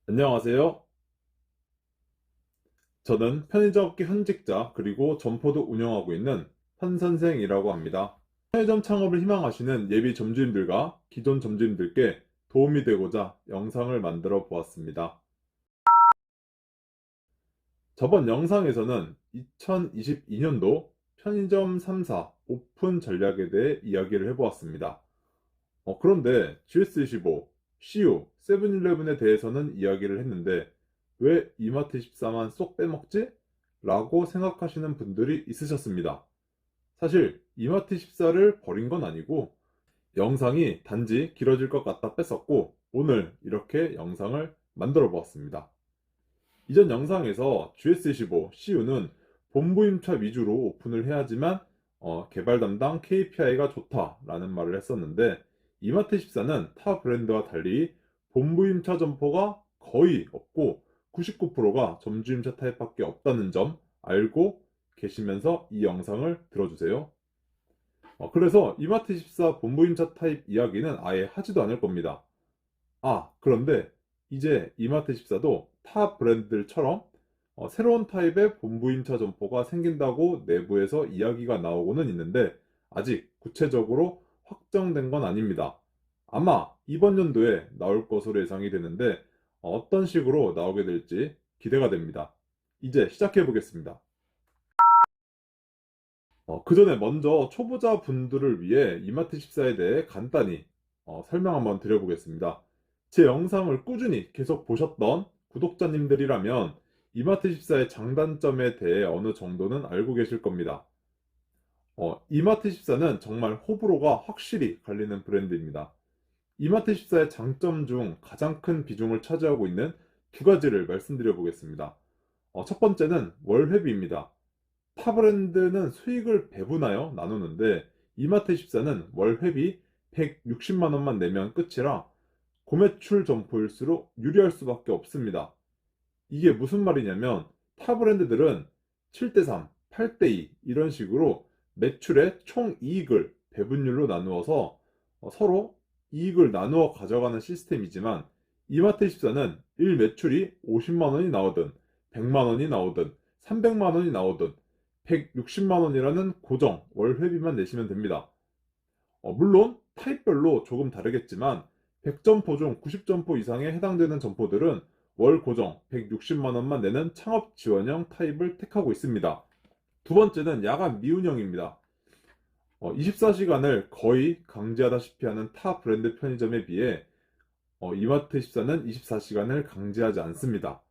안녕하세요. 저는 편의점업계 현직자 그리고 점포도 운영하고 있는 한선생이라고 합니다. 편의점 창업을 희망하시는 예비 점주님들과 기존 점주님들께 도움이 되고자 영상을 만들어 보았습니다. 저번 영상에서는 2022년도 편의점 3사 오픈 전략에 대해 이야기를 해보았습니다. 그런데 GS25, CU, 세븐일레븐에 대해서는 이야기를 했는데 왜 이마트24만 쏙 빼먹지? 라고 생각하시는 분들이 있으셨습니다. 사실 이마트24를 버린 건 아니고 영상이 단지 길어질 것 같다 뺐었고 오늘 이렇게 영상을 만들어 보았습니다. 이전 영상에서 GS25, CU는 본부 임차 위주로 오픈을 해야지만 개발 담당 KPI가 좋다라는 말을 했었는데 이마트14는 타 브랜드와 달리 본부 임차 점포가 거의 없고 99%가 점주 임차 타입밖에 없다는 점 알고 계시면서 이 영상을 들어주세요. 그래서 이마트14 본부 임차 타입 이야기는 아예 하지도 않을 겁니다. 그런데 이제 이마트24도 타 브랜드들처럼 새로운 타입의 본부임차 점포가 생긴다고 내부에서 이야기가 나오고는 있는데 아직 구체적으로 확정된 건 아닙니다. 아마 이번 연도에 나올 것으로 예상이 되는데 어떤 식으로 나오게 될지 기대가 됩니다. 이제 시작해 보겠습니다. 그 전에 먼저 초보자 분들을 위해 이마트14에 대해 간단히 설명 한번 드려보겠습니다. 제 영상을 꾸준히 계속 보셨던 구독자님들이라면 이마트14의 장단점에 대해 어느 정도는 알고 계실 겁니다. 이마트14는 정말 호불호가 확실히 갈리는 브랜드입니다. 이마트14의 장점 중 가장 큰 비중을 차지하고 있는 두 가지를 말씀드려 보겠습니다. 첫 번째는 월회비입니다. 타 브랜드는 수익을 배분하여 나누는데 이마트24는 월 회비 160만 원만 내면 끝이라 고매출 점포일수록 유리할 수밖에 없습니다. 이게 무슨 말이냐면 타 브랜드들은 7대3, 8대2 이런 식으로 매출의 총 이익을 배분율로 나누어서 서로 이익을 나누어 가져가는 시스템이지만 이마트24는 일 매출이 50만 원이 나오든 100만 원이 나오든 300만 원이 나오든 160만 원이라는 고정 월 회비만 내시면 됩니다. 물론 타입별로 조금 다르겠지만 100점포 중 90점포 이상에 해당되는 점포들은 월 고정 160만 원만 내는 창업 지원형 타입을 택하고 있습니다. 두 번째는 야간 미운영입니다. 24시간을 거의 강제하다시피 하는 타 브랜드 편의점에 비해 이마트24는 24시간을 강제하지 않습니다.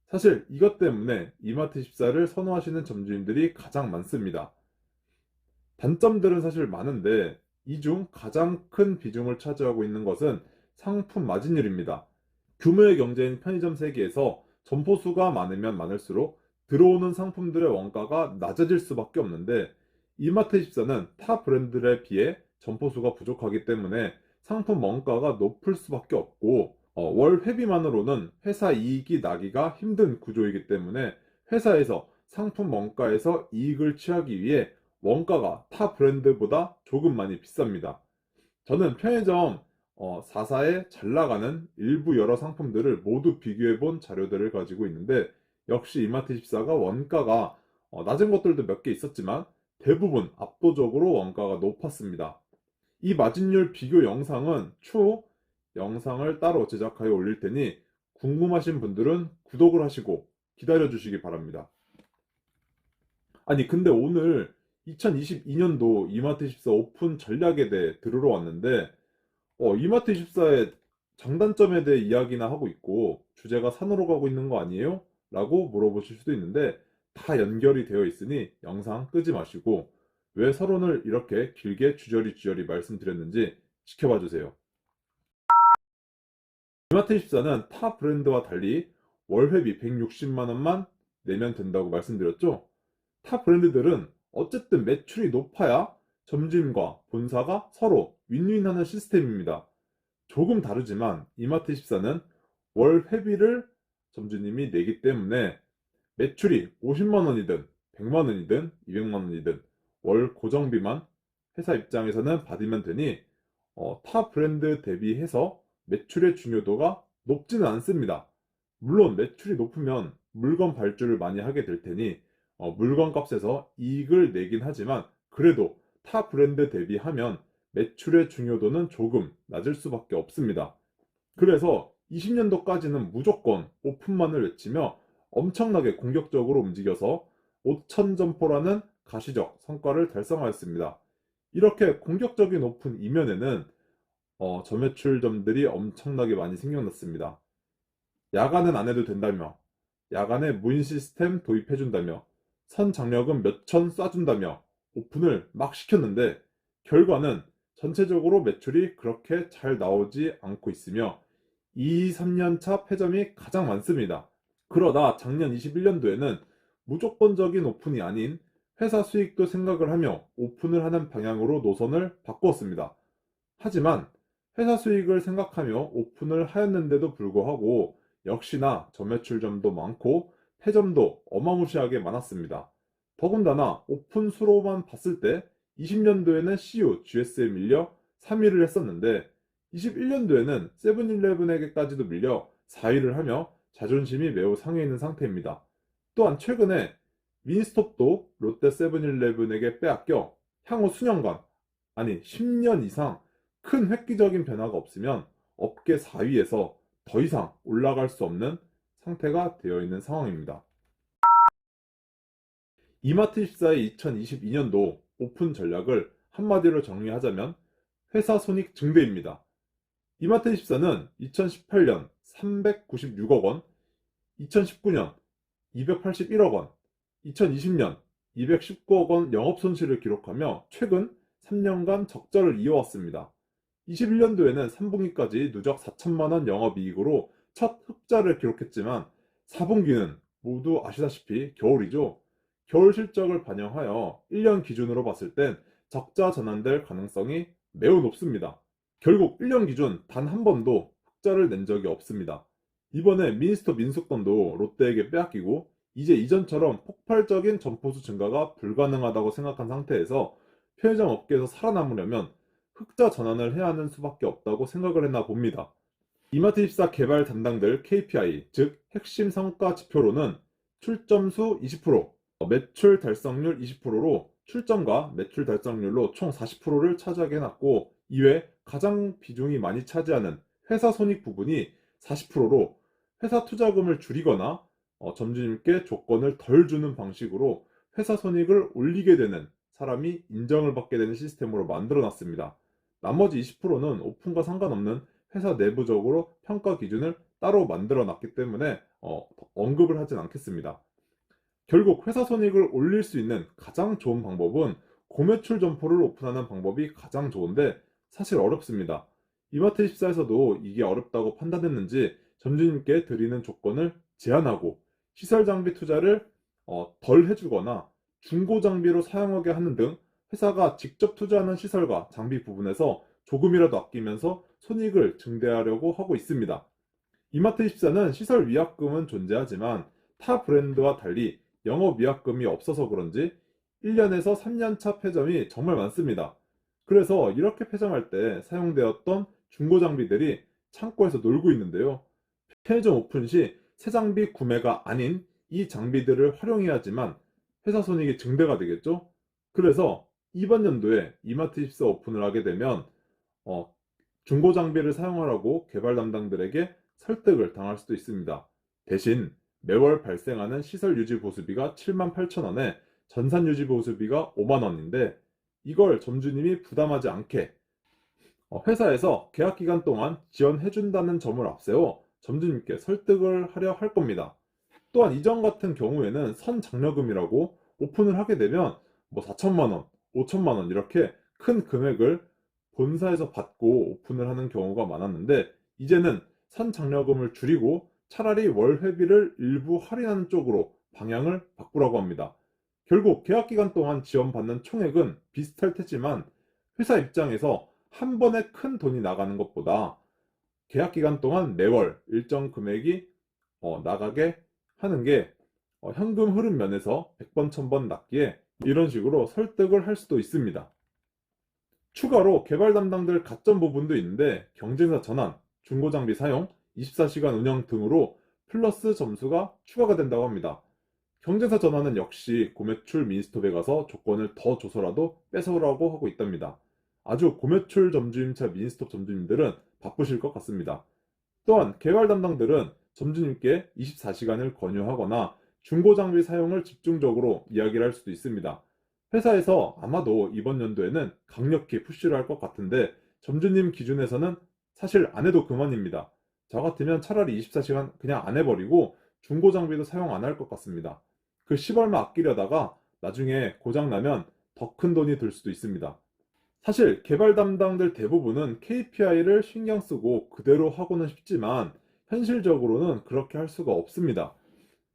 사실 이것 때문에 이마트24를 선호하시는 점주님들이 가장 많습니다. 단점들은 사실 많은데 이 중 가장 큰 비중을 차지하고 있는 것은 상품 마진율입니다. 규모의 경제인 편의점 세계에서 점포 수가 많으면 많을수록 들어오는 상품들의 원가가 낮아질 수밖에 없는데 이마트24는 타 브랜드들에 비해 점포 수가 부족하기 때문에 상품 원가가 높을 수밖에 없고 월 회비만으로는 회사 이익이 나기가 힘든 구조이기 때문에 회사에서 상품 원가에서 이익을 취하기 위해 원가가 타 브랜드보다 조금 많이 비쌉니다. 저는 편의점 4사에 잘 나가는 일부 여러 상품들을 모두 비교해 본 자료들을 가지고 있는데 역시 이마트24가 원가가 낮은 것들도 몇 개 있었지만 대부분 압도적으로 원가가 높았습니다. 이 마진율 비교 영상은 추후 영상을 따로 제작하여 올릴 테니 궁금하신 분들은 구독을 하시고 기다려 주시기 바랍니다. 아니, 근데 오늘 2022년도 이마트24 오픈 전략에 대해 들으러 왔는데, 이마트24의 장단점에 대해 이야기나 하고 있고, 주제가 산으로 가고 있는 거 아니에요? 라고 물어보실 수도 있는데, 다 연결이 되어 있으니 영상 끄지 마시고, 왜 서론을 이렇게 길게 주저리 말씀드렸는지 지켜봐 주세요. 이마트24는 타 브랜드와 달리 월회비 160만 원만 내면 된다고 말씀드렸죠? 타 브랜드들은 어쨌든 매출이 높아야 점주님과 본사가 서로 윈윈하는 시스템입니다. 조금 다르지만 이마트24는 월 회비를 점주님이 내기 때문에 매출이 50만 원이든 100만 원이든 200만 원이든 월 고정비만 회사 입장에서는 받으면 되니 타 브랜드 대비해서 매출의 중요도가 높지는 않습니다. 물론 매출이 높으면 물건 발주를 많이 하게 될 테니 물건 값에서 이익을 내긴 하지만 그래도 타 브랜드 대비하면 매출의 중요도는 조금 낮을 수밖에 없습니다. 그래서 20년도까지는 무조건 오픈만을 외치며 엄청나게 공격적으로 움직여서 5천 점포라는 가시적 성과를 달성하였습니다. 이렇게 공격적인 오픈 이면에는 저매출점들이 엄청나게 많이 생겨났습니다. 야간은 안 해도 된다며, 야간에 무인 시스템 도입해준다며, 선장려금 몇천 쏴준다며 오픈을 막 시켰는데 결과는 전체적으로 매출이 그렇게 잘 나오지 않고 있으며 2, 3년차 폐점이 가장 많습니다. 그러다 작년 21년도에는 무조건적인 오픈이 아닌 회사 수익도 생각을 하며 오픈을 하는 방향으로 노선을 바꾸었습니다. 하지만 회사 수익을 생각하며 오픈을 하였는데도 불구하고 역시나 저매출점도 많고 폐점도 어마무시하게 많았습니다. 더군다나 오픈 수로만 봤을 때 20년도에는 CU, GS에 밀려 3위를 했었는데 21년도에는 세븐일레븐에게까지도 밀려 4위를 하며 자존심이 매우 상해 있는 상태입니다. 또한 최근에 민스톱도 롯데 세븐일레븐에게 빼앗겨 향후 수년간, 아니 10년 이상 큰 획기적인 변화가 없으면 업계 4위에서 더 이상 올라갈 수 없는 상태가 되어 있는 상황입니다. 이마트24의 2022년도 오픈 전략을 한마디로 정리하자면 회사 손익 증대입니다. 이마트24는 2018년 396억 원, 2019년 281억 원, 2020년 219억 원 영업 손실을 기록하며 최근 3년간 적자를 이어왔습니다. 21년도에는 3분기까지 누적 4천만 원 영업이익으로 첫 흑자를 기록했지만 4분기는 모두 아시다시피 겨울이죠. 겨울 실적을 반영하여 1년 기준으로 봤을 땐 적자 전환될 가능성이 매우 높습니다. 결국 1년 기준 단 한 번도 흑자를 낸 적이 없습니다. 이번에 미니스터 민수건도 롯데에게 빼앗기고 이제 이전처럼 폭발적인 점포수 증가가 불가능하다고 생각한 상태에서 편의점 업계에서 살아남으려면 흑자 전환을 해야 하는 수밖에 없다고 생각을 했나 봅니다. 이마트24 개발 담당들 KPI, 즉 핵심 성과 지표로는 출점수 20%, 매출 달성률 20%로 출점과 매출 달성률로 총 40%를 차지하게 해놨고 이외 가장 비중이 많이 차지하는 회사 손익 부분이 40%로 회사 투자금을 줄이거나 점주님께 조건을 덜 주는 방식으로 회사 손익을 올리게 되는 사람이 인정을 받게 되는 시스템으로 만들어 놨습니다. 나머지 20%는 오픈과 상관없는 회사 내부적으로 평가 기준을 따로 만들어 놨기 때문에 언급을 하진 않겠습니다. 결국 회사 손익을 올릴 수 있는 가장 좋은 방법은 고매출 점포를 오픈하는 방법이 가장 좋은데 사실 어렵습니다. 이마트24에서도 이게 어렵다고 판단했는지 점주님께 드리는 조건을 제한하고 시설 장비 투자를 덜 해주거나 중고 장비로 사용하게 하는 등 회사가 직접 투자하는 시설과 장비 부분에서 조금이라도 아끼면서 손익을 증대하려고 하고 있습니다. 이마트24는 시설 위약금은 존재하지만 타 브랜드와 달리 영업 위약금이 없어서 그런지 1년에서 3년차 폐점이 정말 많습니다. 그래서 이렇게 폐점할 때 사용되었던 중고 장비들이 창고에서 놀고 있는데요. 편의점 오픈 시 새 장비 구매가 아닌 이 장비들을 활용해야지만 회사 손익이 증대가 되겠죠. 그래서 이번 연도에 이마트24 오픈을 하게 되면 중고 장비를 사용하라고 개발 담당들에게 설득을 당할 수도 있습니다. 대신 매월 발생하는 시설 유지 보수비가 78,000원에 전산 유지 보수비가 5만 원인데 이걸 점주님이 부담하지 않게 회사에서 계약 기간 동안 지원해준다는 점을 앞세워 점주님께 설득을 하려 할 겁니다. 또한 이전 같은 경우에는 선장려금이라고 오픈을 하게 되면 뭐 4천만 원, 5천만 원 이렇게 큰 금액을 본사에서 받고 오픈을 하는 경우가 많았는데 이제는 선장려금을 줄이고 차라리 월 회비를 일부 할인하는 쪽으로 방향을 바꾸라고 합니다. 결국 계약 기간 동안 지원받는 총액은 비슷할 테지만 회사 입장에서 한 번에 큰 돈이 나가는 것보다 계약 기간 동안 매월 일정 금액이 나가게 하는 게 현금 흐름 면에서 100번 1000번 낫기에 이런 식으로 설득을 할 수도 있습니다. 추가로 개발 담당들 가점 부분도 있는데 경쟁사 전환, 중고장비 사용, 24시간 운영 등으로 플러스 점수가 추가가 된다고 합니다. 경쟁사 전환은 역시 고매출 미니스톱에 가서 조건을 더 줘서라도 뺏어오라고 하고 있답니다. 아주 고매출 점주임차 미니스톱 점주님들은 바쁘실 것 같습니다. 또한 개발 담당들은 점주님께 24시간을 권유하거나 중고 장비 사용을 집중적으로 이야기를 할 수도 있습니다. 회사에서 아마도 이번 연도에는 강력히 푸시를 할 것 같은데 점주님 기준에서는 사실 안 해도 그만입니다. 저 같으면 차라리 24시간 그냥 안 해버리고 중고 장비도 사용 안 할 것 같습니다. 그 10얼마 아끼려다가 나중에 고장나면 더 큰 돈이 들 수도 있습니다. 사실 개발 담당들 대부분은 KPI를 신경 쓰고 그대로 하고는 싶지만 현실적으로는 그렇게 할 수가 없습니다.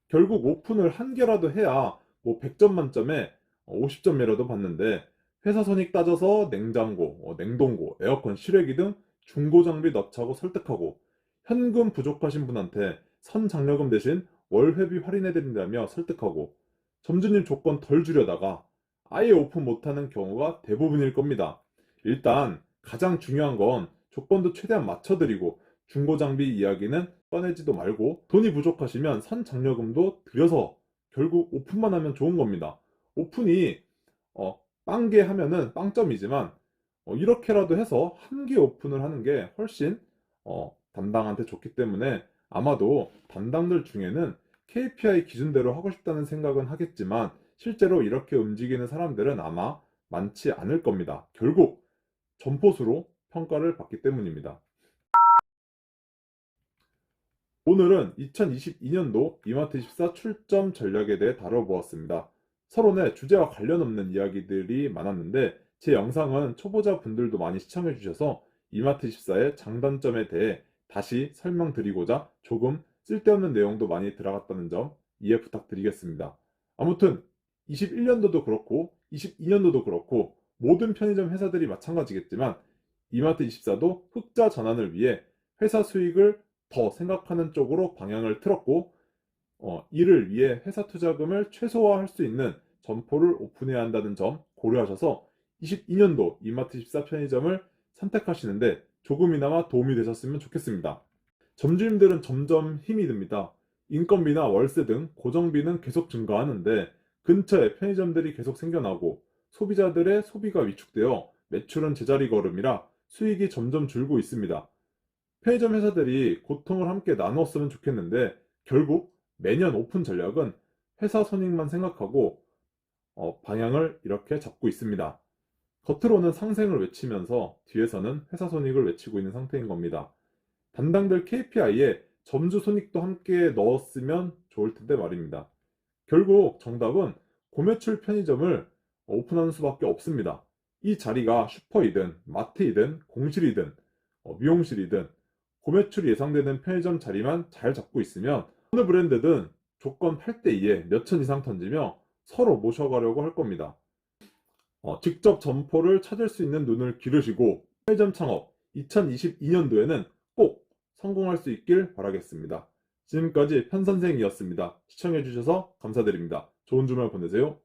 결국 오픈을 한 개라도 해야 뭐 100점 만점에 50점이라도 받는데 회사 손익 따져서 냉장고, 냉동고, 에어컨, 실외기 등 중고 장비 넣자고 설득하고 현금 부족하신 분한테 선장려금 대신 월 회비 할인해 드린다며 설득하고 점주님 조건 덜 주려다가 아예 오픈 못하는 경우가 대부분일 겁니다. 일단 가장 중요한 건 조건도 최대한 맞춰드리고 중고 장비 이야기는 꺼내지도 말고 돈이 부족하시면 선장려금도 드려서 결국 오픈만 하면 좋은 겁니다. 오픈이 빵개 하면은 빵점이지만 이렇게라도 해서 한 개 오픈을 하는 게 훨씬 담당한테 좋기 때문에 아마도 담당들 중에는 KPI 기준대로 하고 싶다는 생각은 하겠지만 실제로 이렇게 움직이는 사람들은 아마 많지 않을 겁니다. 결국 점포수로 평가를 받기 때문입니다. 오늘은 2022년도 이마트24 출점 전략에 대해 다뤄보았습니다. 서론에 주제와 관련 없는 이야기들이 많았는데 제 영상은 초보자 분들도 많이 시청해 주셔서 이마트24의 장단점에 대해 다시 설명드리고자 조금 쓸데없는 내용도 많이 들어갔다는 점 이해 부탁드리겠습니다. 아무튼 21년도도 그렇고 22년도도 그렇고 모든 편의점 회사들이 마찬가지겠지만 이마트24도 흑자 전환을 위해 회사 수익을 더 생각하는 쪽으로 방향을 틀었고 이를 위해 회사 투자금을 최소화할 수 있는 점포를 오픈해야 한다는 점 고려하셔서 22년도 이마트24 편의점을 선택하시는데 조금이나마 도움이 되셨으면 좋겠습니다. 점주님들은 점점 힘이 듭니다. 인건비나 월세 등 고정비는 계속 증가하는데 근처에 편의점들이 계속 생겨나고 소비자들의 소비가 위축되어 매출은 제자리 걸음이라 수익이 점점 줄고 있습니다. 편의점 회사들이 고통을 함께 나누었으면 좋겠는데 결국 매년 오픈 전략은 회사 손익만 생각하고 방향을 이렇게 잡고 있습니다. 겉으로는 상생을 외치면서 뒤에서는 회사 손익을 외치고 있는 상태인 겁니다. 담당들 KPI에 점주 손익도 함께 넣었으면 좋을 텐데 말입니다. 결국 정답은 고매출 편의점을 오픈하는 수밖에 없습니다. 이 자리가 슈퍼이든 마트이든 공실이든 미용실이든 고매출이 예상되는 편의점 자리만 잘 잡고 있으면 어느 브랜드든 조건 8대2에 몇천 이상 던지며 서로 모셔가려고 할 겁니다. 직접 점포를 찾을 수 있는 눈을 기르시고 편의점 창업 2022년도에는 꼭 성공할 수 있길 바라겠습니다. 지금까지 편선생이었습니다. 시청해주셔서 감사드립니다. 좋은 주말 보내세요.